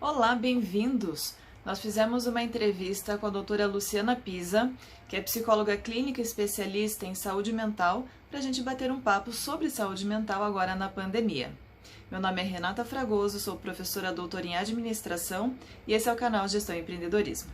Olá, bem-vindos! Nós fizemos uma entrevista com a doutora Luciana Pisa, que é psicóloga clínica especialista em saúde mental, para a gente bater um papo sobre saúde mental agora na pandemia. Meu nome é Renata Fragoso, sou professora doutora em administração e esse é o canal Gestão e Empreendedorismo.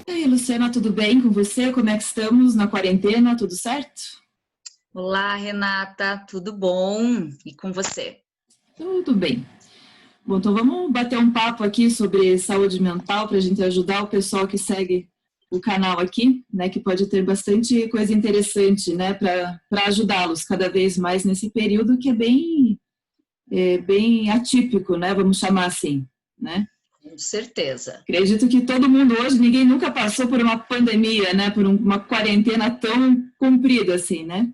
E aí, Luciana, tudo bem com você? Como é que estamos na quarentena? Tudo certo? Olá, Renata, tudo bom? E com você? Tudo bem. Bom, então vamos bater um papo aqui sobre saúde mental para a gente ajudar o pessoal que segue o canal aqui, né, que pode ter bastante coisa interessante, né, para ajudá-los cada vez mais nesse período que é bem atípico, né, vamos chamar assim, né? Com certeza. Acredito que todo mundo hoje, ninguém nunca passou por uma pandemia, né, por uma quarentena tão comprida assim, né?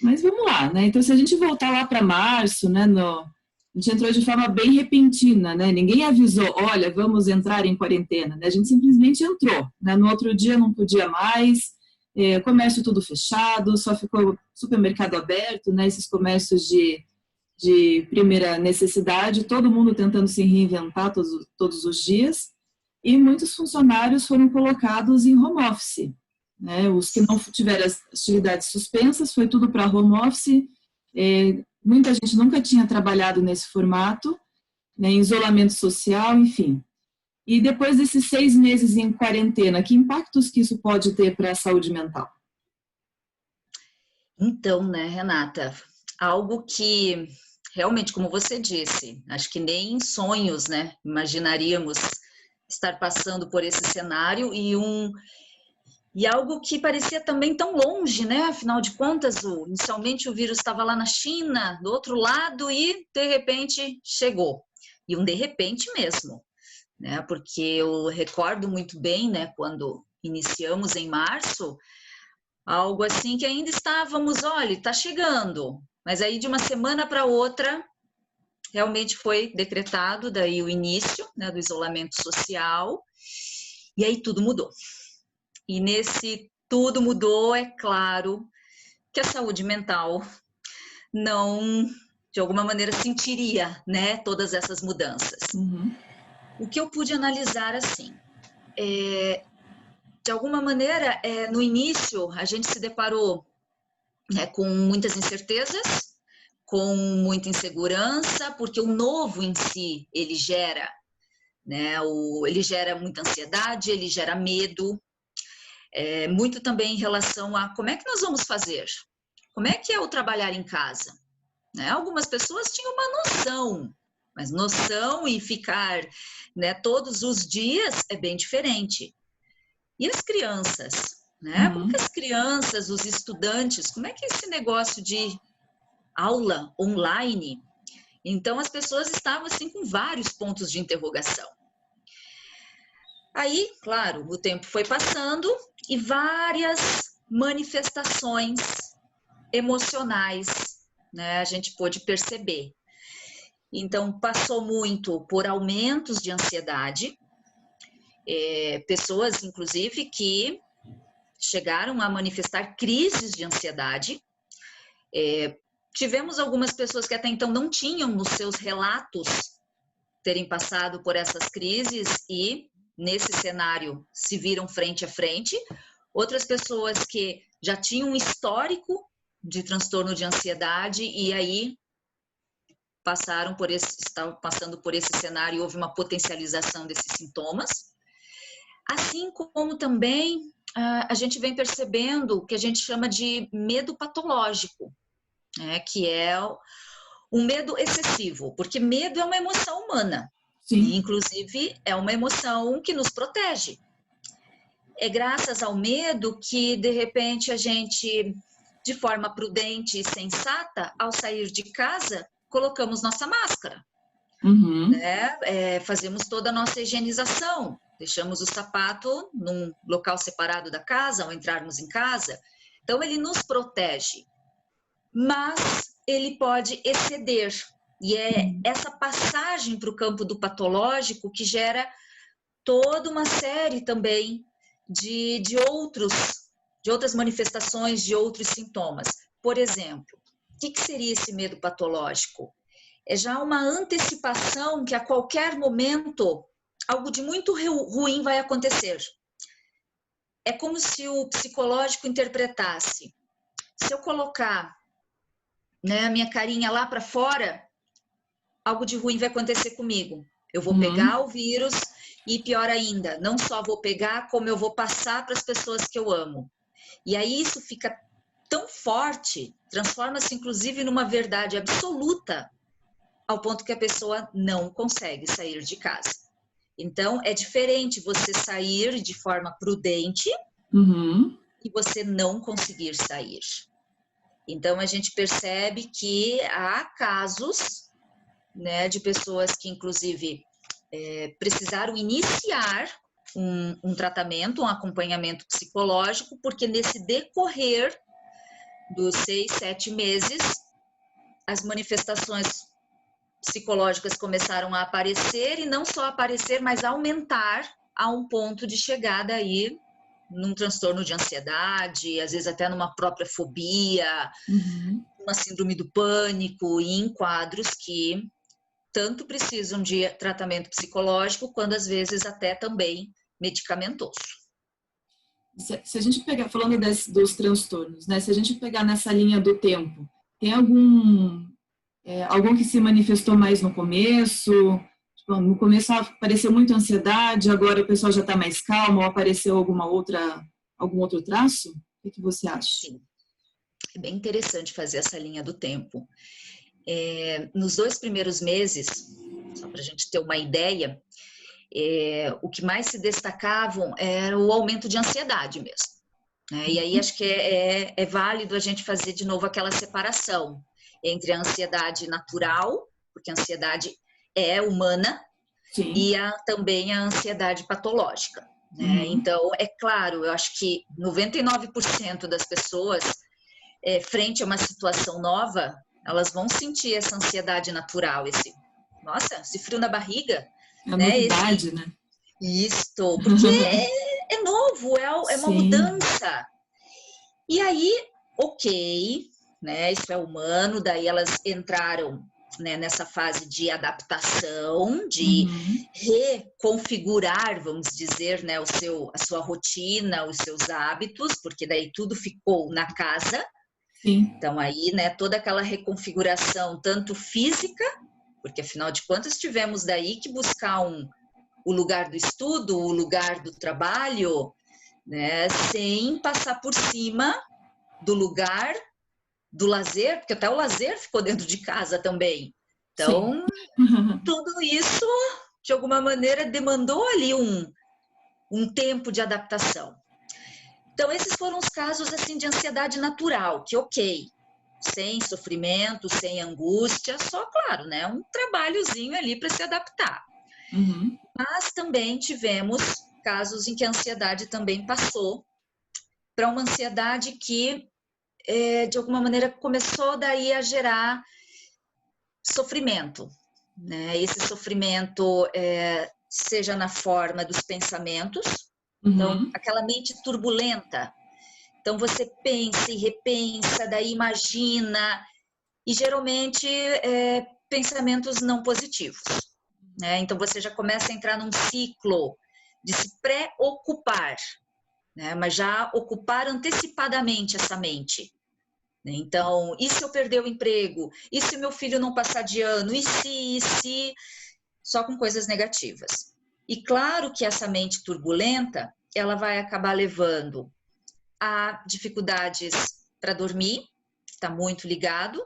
Mas vamos lá, né? Então, se a gente voltar lá para março, né, a gente entrou de forma bem repentina, né? Ninguém avisou, olha, vamos entrar em quarentena, né? A gente simplesmente entrou, né? No outro dia não podia mais, comércio tudo fechado, só ficou supermercado aberto, né? Esses comércios de primeira necessidade, todo mundo tentando se reinventar todos os dias, e muitos funcionários foram colocados em home office, né? Os que não tiveram as atividades suspensas, foi tudo para home office. Muita gente nunca tinha trabalhado nesse formato, né, em isolamento social, enfim. E depois desses 6 meses em quarentena, que impactos que isso pode ter para a saúde mental? Então, né, Renata, algo que realmente, como você disse, acho que nem em sonhos, né, imaginaríamos estar passando por esse cenário e algo que parecia também tão longe, né? Afinal de contas, inicialmente o vírus estava lá na China, do outro lado, e de repente chegou. E de repente mesmo, né? Porque eu recordo muito bem, né, quando iniciamos em março, algo assim que ainda estávamos, olha, está chegando. Mas aí de uma semana para outra, realmente foi decretado daí o início, né, do isolamento social, e aí tudo mudou. E nesse tudo mudou, é claro que a saúde mental não, de alguma maneira, sentiria, né, todas essas mudanças. Uhum. O que eu pude analisar assim, de alguma maneira, no início a gente se deparou, né, com muitas incertezas, com muita insegurança, porque o novo em si ele gera, né, ele gera muita ansiedade, ele gera medo, muito também em relação a como é que nós vamos fazer, como é que é o trabalhar em casa, né? Algumas pessoas tinham uma noção, mas noção e ficar, né, todos os dias é bem diferente. E as crianças, né? Como que Uhum. as crianças, os estudantes, como é que é esse negócio de aula online? Então as pessoas estavam assim com vários pontos de interrogação. Aí, claro, o tempo foi passando e várias manifestações emocionais, né, a gente pôde perceber. Então, passou muito por aumentos de ansiedade, pessoas, inclusive, que chegaram a manifestar crises de ansiedade. Tivemos algumas pessoas que até então não tinham nos seus relatos terem passado por essas crises e, nesse cenário, se viram frente a frente. Outras pessoas que já tinham um histórico de transtorno de ansiedade e aí estavam passando por esse cenário e houve uma potencialização desses sintomas. Assim como também a gente vem percebendo o que a gente chama de medo patológico, né, que é um medo excessivo, porque medo é uma emoção humana e, Sim. inclusive, é uma emoção que nos protege. É graças ao medo que, de repente, a gente, de forma prudente e sensata, ao sair de casa, colocamos nossa máscara, Uhum. né? Fazemos toda a nossa higienização, deixamos o sapato num local separado da casa ao entrarmos em casa. Então, ele nos protege, mas ele pode exceder. E é essa passagem para o campo do patológico que gera toda uma série também de de outras manifestações, de outros sintomas. Por exemplo, o que seria esse medo patológico? É já uma antecipação que a qualquer momento algo de muito ruim vai acontecer. É como se o psicológico interpretasse: se eu colocar, né, a minha carinha lá para fora, algo de ruim vai acontecer comigo. Eu vou pegar o vírus e, pior ainda, não só vou pegar, como eu vou passar para as pessoas que eu amo. E aí isso fica tão forte, transforma-se inclusive numa verdade absoluta, ao ponto que a pessoa não consegue sair de casa. Então, é diferente você sair de forma prudente e você não conseguir sair. Então, a gente percebe que há casos, né, de pessoas que, inclusive, precisaram iniciar um tratamento, um acompanhamento psicológico, porque nesse decorrer dos 6, 7 meses, as manifestações psicológicas começaram a aparecer, e não só aparecer, mas aumentar a um ponto de chegada aí num transtorno de ansiedade, às vezes até numa própria fobia, uma síndrome do pânico, e em quadros que tanto precisam de tratamento psicológico, quanto às vezes até também medicamentoso. Se a gente pegar, falando dos transtornos, né? Se a gente pegar nessa linha do tempo, tem algum que se manifestou mais no começo? Tipo, no começo apareceu muito ansiedade, agora o pessoal já está mais calmo, ou apareceu algum outro traço? O que você acha? Sim, é bem interessante fazer essa linha do tempo. Nos 2 primeiros meses, só para a gente ter uma ideia, o que mais se destacavam era o aumento de ansiedade mesmo, né? E aí acho que é válido a gente fazer de novo aquela separação entre a ansiedade natural, porque a ansiedade é humana, sim, e também a ansiedade patológica, né? Então, é claro, eu acho que 99% das pessoas, frente a uma situação nova, elas vão sentir essa ansiedade natural, esse frio na barriga, a novidade, né? Isto, porque é novo, é uma mudança. E aí, ok, né, isso é humano, daí elas entraram, né, nessa fase de adaptação, de reconfigurar, vamos dizer, né, a sua rotina, os seus hábitos, porque daí tudo ficou na casa. Sim. Então aí, né, toda aquela reconfiguração, tanto física, porque afinal de contas tivemos daí que buscar o lugar do estudo, o lugar do trabalho, né, sem passar por cima do lugar do lazer, porque até o lazer ficou dentro de casa também. Então, tudo isso, de alguma maneira, demandou ali um tempo de adaptação. Então, esses foram os casos assim de ansiedade natural, que ok, sem sofrimento, sem angústia, só, claro, né, um trabalhozinho ali para se adaptar. Mas também tivemos casos em que a ansiedade também passou para uma ansiedade que, de alguma maneira, começou daí a gerar sofrimento, né? Esse sofrimento seja na forma dos pensamentos, então, aquela mente turbulenta. Então, você pensa e repensa, daí imagina, e geralmente pensamentos não positivos, né? Então, você já começa a entrar num ciclo de se preocupar, né? Mas já ocupar antecipadamente essa mente. Então, e se eu perder o emprego? E se meu filho não passar de ano? E se? Só com coisas negativas. E claro que essa mente turbulenta, ela vai acabar levando a dificuldades para dormir, está muito ligado,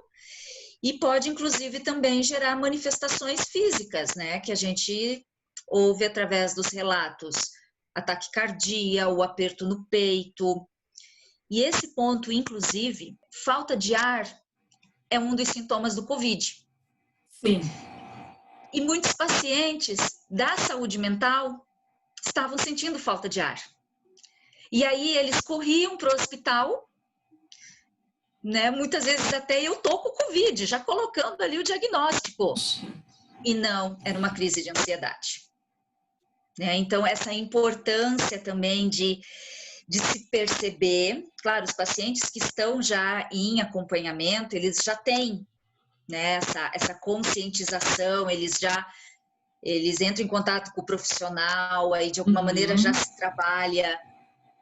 e pode, inclusive, também gerar manifestações físicas, né? Que a gente ouve através dos relatos. Ataque cardíaco, o aperto no peito. E esse ponto, inclusive, falta de ar é um dos sintomas do Covid. Sim. E muitos pacientes da saúde mental estavam sentindo falta de ar. E aí eles corriam para o hospital, né? Muitas vezes até eu tô com Covid, já colocando ali o diagnóstico. E não, era uma crise de ansiedade. Né? Então, essa importância também de de se perceber. Claro, os pacientes que estão já em acompanhamento, eles já têm, né, essa conscientização, eles entram em contato com o profissional, aí de alguma maneira já se trabalha.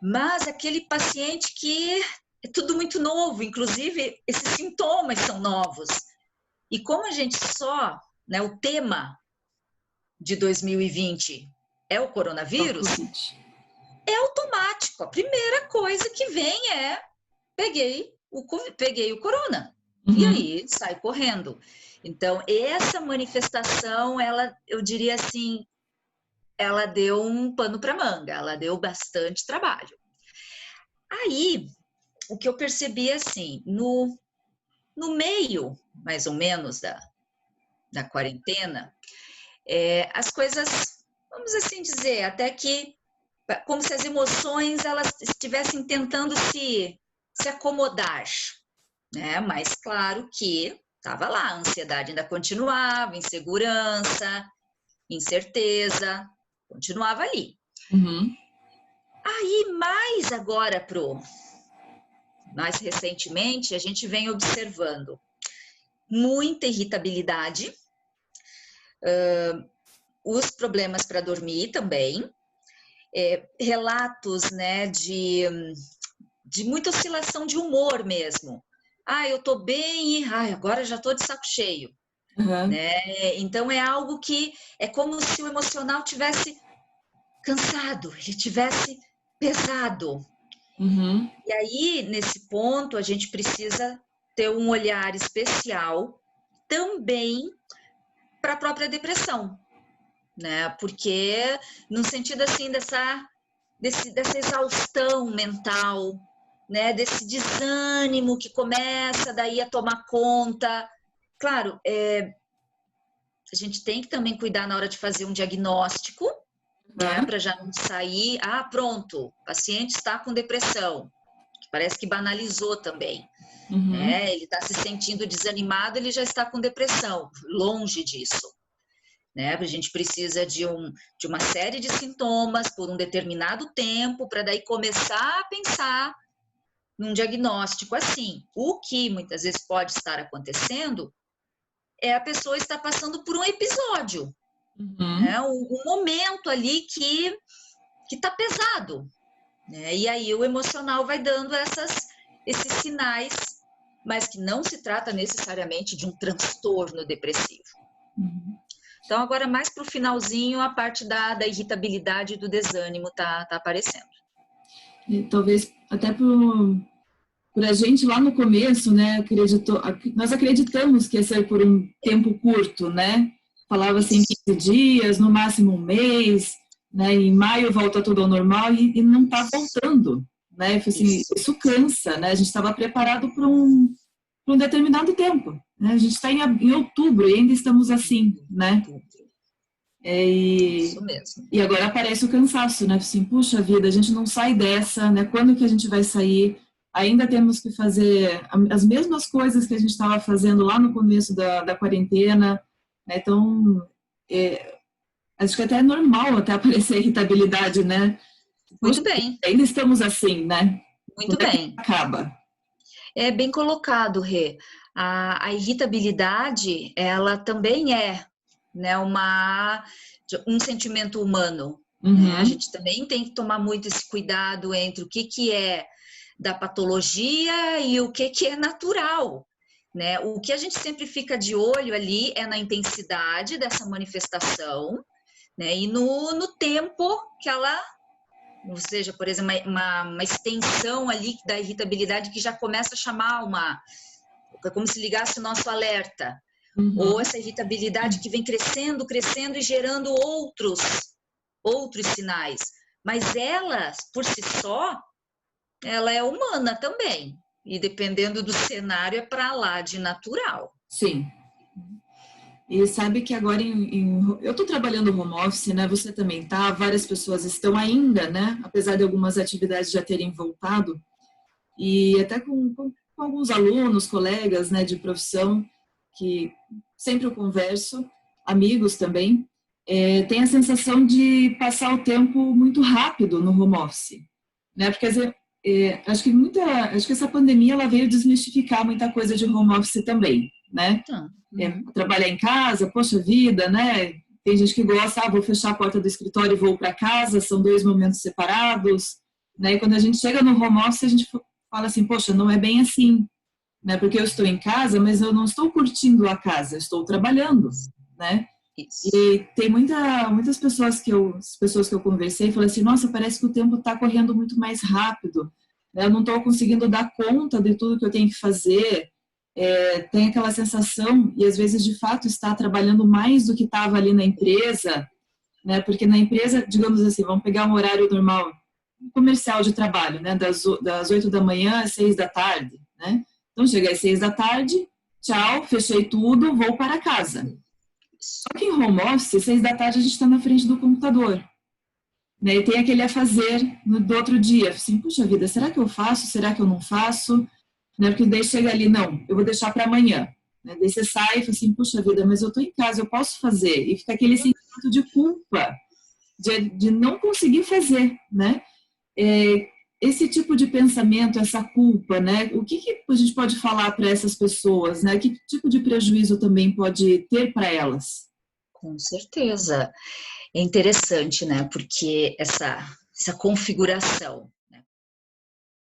Mas aquele paciente que é tudo muito novo, inclusive esses sintomas são novos. E como a gente só, né, o tema de 2020 é o coronavírus, é automático. A primeira coisa que vem é peguei o corona. E aí sai correndo. Então, essa manifestação, eu diria assim, ela deu um pano para manga, ela deu bastante trabalho. Aí, o que eu percebi assim, no meio, mais ou menos, da quarentena, as coisas, vamos assim dizer, até que como se as emoções elas estivessem tentando se acomodar, né? Mas claro que estava lá, a ansiedade ainda continuava, insegurança, incerteza, continuava ali. Aí, mais agora mais recentemente, a gente vem observando muita irritabilidade, os problemas para dormir também, relatos, né, de muita oscilação de humor mesmo. Eu tô bem, agora já tô de saco cheio. Né? Então é algo que é como se o emocional tivesse cansado, ele tivesse pesado. E aí, nesse ponto, a gente precisa ter um olhar especial também para a própria depressão, né? Porque no sentido assim dessa exaustão mental, né? Desse desânimo que começa daí a tomar conta. Claro, a gente tem que também cuidar na hora de fazer um diagnóstico, né? Para já não sair, pronto, o paciente está com depressão. Parece que banalizou também. Né? Ele está se sentindo desanimado, ele já está com depressão. Longe disso. Né? A gente precisa de uma série de sintomas por um determinado tempo para daí começar a pensar num diagnóstico assim. O que muitas vezes pode estar acontecendo é a pessoa estar passando por um episódio, né? Um momento ali que está pesado, né? E aí o emocional vai dando esses sinais, mas que não se trata necessariamente de um transtorno depressivo. Então, agora mais para o finalzinho, a parte da irritabilidade e do desânimo tá aparecendo. E talvez até por a gente lá no começo, né, nós acreditamos que ia ser por um tempo curto, né? Falava assim 15 dias, no máximo um mês, né? Em maio volta tudo ao normal e não está voltando, né? Assim, isso cansa, né? A gente estava preparado para um determinado tempo, né? A gente está em outubro e ainda estamos assim, né? Isso mesmo. E agora aparece o cansaço, né? Assim, puxa vida, a gente não sai dessa, né? Quando que a gente vai sair? Ainda temos que fazer as mesmas coisas que a gente estava fazendo lá no começo da quarentena, né? Então, acho que até é normal até aparecer irritabilidade, né? Muito bem. Ainda estamos assim, né? Muito bem. Acaba. É bem colocado, Rê. A irritabilidade, ela também é, né, um sentimento humano. Né? A gente também tem que tomar muito esse cuidado entre o que é da patologia e o que é natural. Né? O que a gente sempre fica de olho ali é na intensidade dessa manifestação, né? E no tempo que ela, ou seja, por exemplo, uma extensão ali da irritabilidade que já começa a chamar como se ligasse o nosso alerta. Ou essa irritabilidade que vem crescendo, crescendo e gerando outros sinais. Mas ela, por si só, ela é humana também. E dependendo do cenário, é para lá de natural. Sim. E sabe que agora eu estou trabalhando home office, né? Você também tá, várias pessoas estão ainda, né? Apesar de algumas atividades já terem voltado. E até com alguns alunos, colegas, né, de profissão, que sempre eu converso, amigos também, tem a sensação de passar o tempo muito rápido no home office. né? Porque acho que essa pandemia ela veio desmistificar muita coisa de home office também, né? Tá. Trabalhar em casa, poxa vida, né? Tem gente que gosta, vou fechar a porta do escritório e vou para casa, são 2 momentos separados, né? E quando a gente chega no home office, a gente fala assim, poxa, não é bem assim, né? Porque eu estou em casa, mas eu não estou curtindo a casa, eu estou trabalhando, né? Isso. E tem muitas pessoas que eu conversei, falei assim, nossa, parece que o tempo está correndo muito mais rápido, né? Eu não estou conseguindo dar conta de tudo que eu tenho que fazer. Tem aquela sensação, e às vezes de fato está trabalhando mais do que estava ali na empresa, né? Porque na empresa, digamos assim, vamos pegar um horário normal, comercial de trabalho, né? Das 8 da manhã às 6 da tarde, né? Então chega às 6 da tarde, tchau, fechei tudo, vou para casa. Só que em home office, 6 da tarde a gente está na frente do computador, né? E tem aquele a fazer do outro dia, assim, puxa vida, será que eu faço? Será que eu não faço? Né? Porque daí chega ali, não, eu vou deixar para amanhã. Né? Daí você sai e fala assim, puxa vida, mas eu estou em casa, eu posso fazer. E fica aquele sentimento de culpa, de não conseguir fazer, né? Esse tipo de pensamento, essa culpa, né? O que a gente pode falar para essas pessoas, né? Que tipo de prejuízo também pode ter para elas? Com certeza. É interessante, né? Porque essa configuração